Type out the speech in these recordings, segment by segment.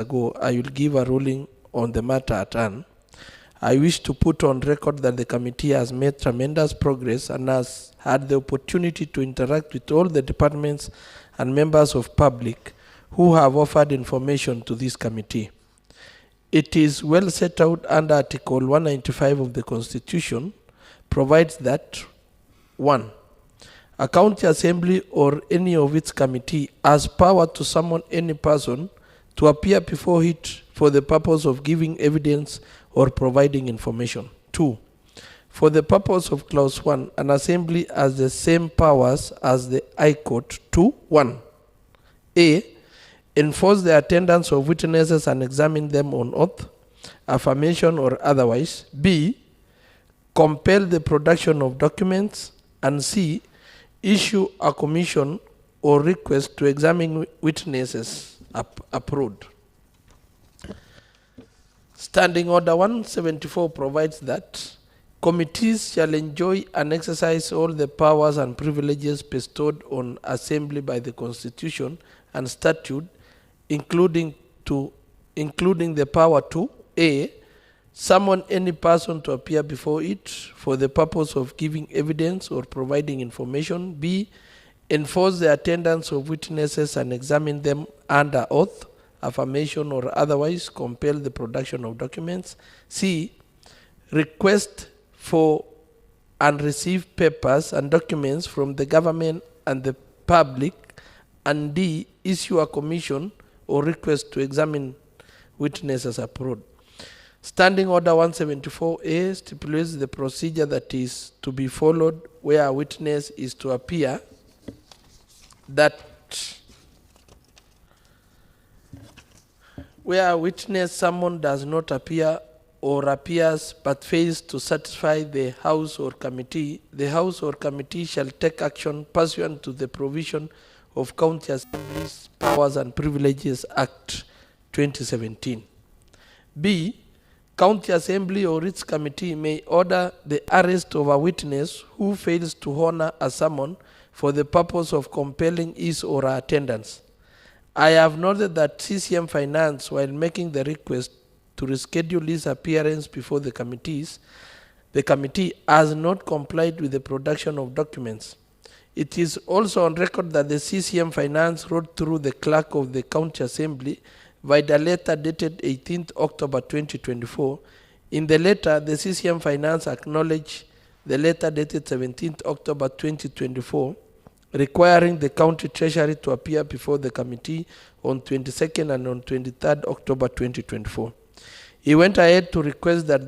ago, I will give a ruling on the matter at hand. I wish to put on record that the committee has made tremendous progress and has had the opportunity to interact with all the departments and members of public who have offered information to this committee. It is well set out under Article 195 of the Constitution, provides that 1. A county assembly or any of its committee has power to summon any person to appear before it for the purpose of giving evidence or providing information. 2. For the purpose of Clause 1, an assembly has the same powers as the High Court to 1. A. Enforce the attendance of witnesses and examine them on oath, affirmation or otherwise. B. Compel the production of documents. And C. Issue a commission or request to examine witnesses approved. Standing Order 174 provides that committees shall enjoy and exercise all the powers and privileges bestowed on assembly by the Constitution and statute, including the power to A. Summon any person to appear before it for the purpose of giving evidence or providing information. B. Enforce the attendance of witnesses and examine them under oath, affirmation or otherwise. Compel the production of documents. C. Request for and receive papers and documents from the government and the public. And D. Issue a commission or request to examine witnesses approved. Standing Order 174A stipulates the procedure that is to be followed where a witness is to appear, that where a witness summoned does not appear or appears but fails to satisfy the House or committee, the House or committee shall take action pursuant to the provision of County Assembly's Powers and Privileges Act 2017. B. County Assembly or its committee may order the arrest of a witness who fails to honor a summon for the purpose of compelling his or her attendance. I have noted that CCM Finance, while making the request to reschedule his appearance before the committee has not complied with the production of documents. It is also on record that the CCM Finance wrote through the clerk of the County Assembly by the letter dated 18th October 2024. In the letter, the CCM Finance acknowledged the letter dated 17th October 2024, requiring the County Treasury to appear before the committee on 22nd and on 23rd October 2024. He went ahead to request that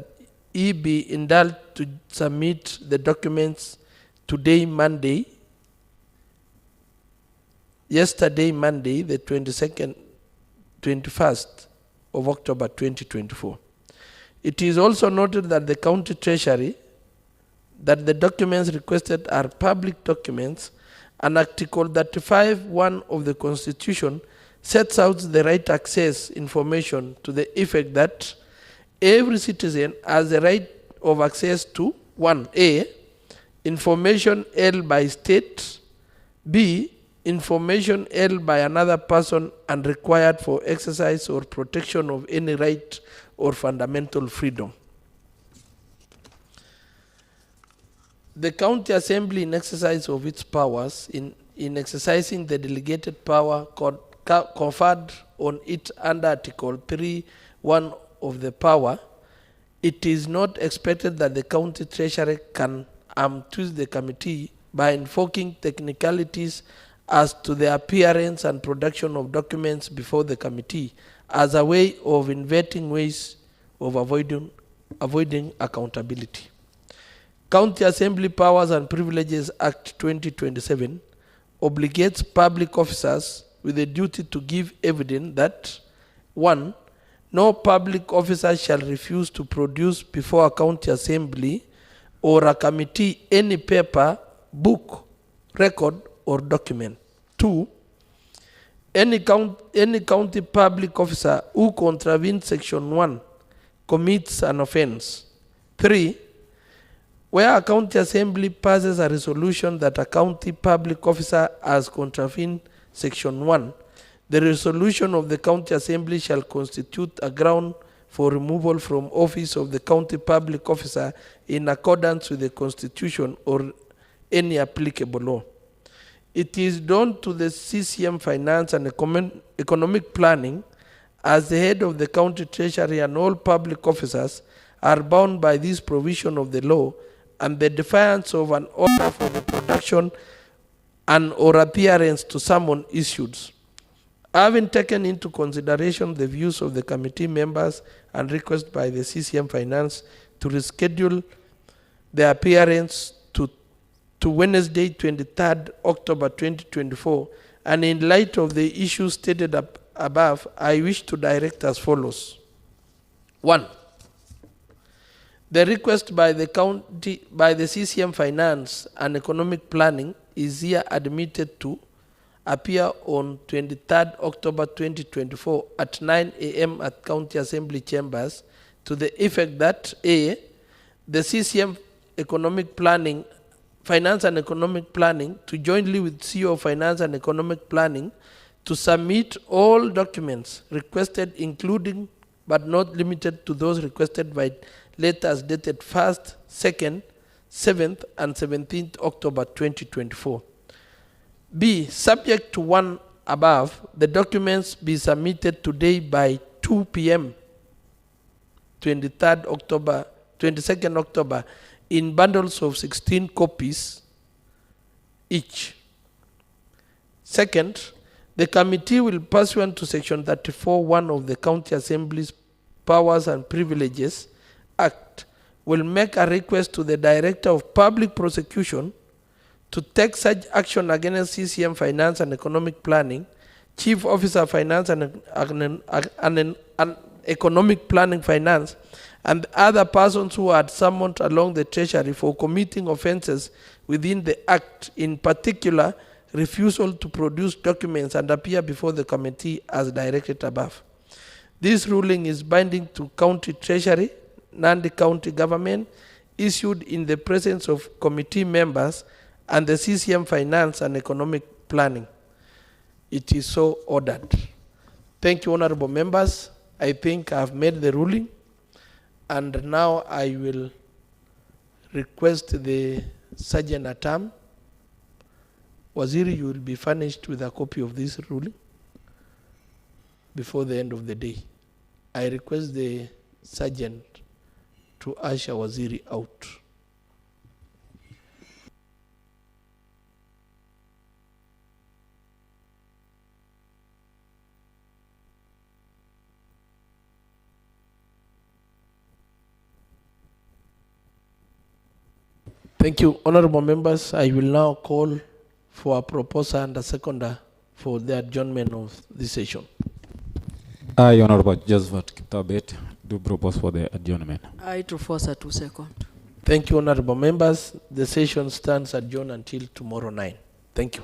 he be indulged to submit the documents yesterday, Monday, the 21st of October 2024. It is also noted that the County Treasury, that the documents requested are public documents, and Article 35(1) of the Constitution sets out the right to access information to the effect that every citizen has the right of access to 1A. Information held by state. B. Information held by another person and required for exercise or protection of any right or fundamental freedom. The County Assembly, in exercise of its powers, in exercising the delegated power conferred on it under Article 3(1) of the power, it is not expected that the County Treasury can twist the committee by invoking technicalities as to the appearance and production of documents before the committee as a way of inventing ways of avoiding accountability. County Assembly Powers and Privileges Act 2027 obligates public officers with the duty to give evidence that 1. No public officer shall refuse to produce before a county assembly or a committee any paper, book, record, or document. 2. Any county public officer who contravenes Section 1 commits an offense. 3. Where a county assembly passes a resolution that a county public officer has contravened Section 1, The resolution of the County Assembly shall constitute a ground for removal from office of the county public officer in accordance with the Constitution or any applicable law. It is done to the CCM Finance and Economic Planning as the head of the county treasury, and all public officers are bound by this provision of the law and the defiance of an order for the production and or appearance to summon issued. Having taken into consideration the views of the committee members and request by the CCM Finance to reschedule the appearance to Wednesday, 23rd October 2024, and in light of the issues stated above, I wish to direct as follows. 1. The request by the CCM Finance and Economic Planning is here admitted to appear on 23rd October 2024 at 9 a.m. at County Assembly Chambers, to the effect that A, the CCM Finance and Economic Planning, to jointly with CEO Finance and Economic Planning, to submit all documents requested, including but not limited to those requested by letters dated 1st, 2nd, 7th, and 17th October 2024. B, subject to one above, the documents be submitted today by 2 p.m. 22nd October in bundles of 16 copies each. Second, the committee will, pursuant to Section 34(1) of the County Assembly's Powers and Privileges Act, will make a request to the Director of Public Prosecution to take such action against CCM Finance and Economic Planning, Chief Officer Finance and Economic Planning Finance, and other persons who are summoned along the Treasury for committing offences within the Act, in particular, refusal to produce documents and appear before the committee as directed above. This ruling is binding to County Treasury, Nandi County Government, issued in the presence of committee members and the CCM Finance and Economic Planning. It is so ordered. Thank you, honorable members. I think I've made the ruling, and now I will request the Sergeant at Arms. Waziri, you will be furnished with a copy of this ruling before the end of the day. I request the Sergeant to usher Waziri out. Thank you, honorable members. I will now call for a proposer and a seconder for the adjournment of this session. I, Honorable Josephat Kitabet, do propose for the adjournment. I to force a 2 second. Thank you, honorable members. The session stands adjourned until tomorrow 9. Thank you.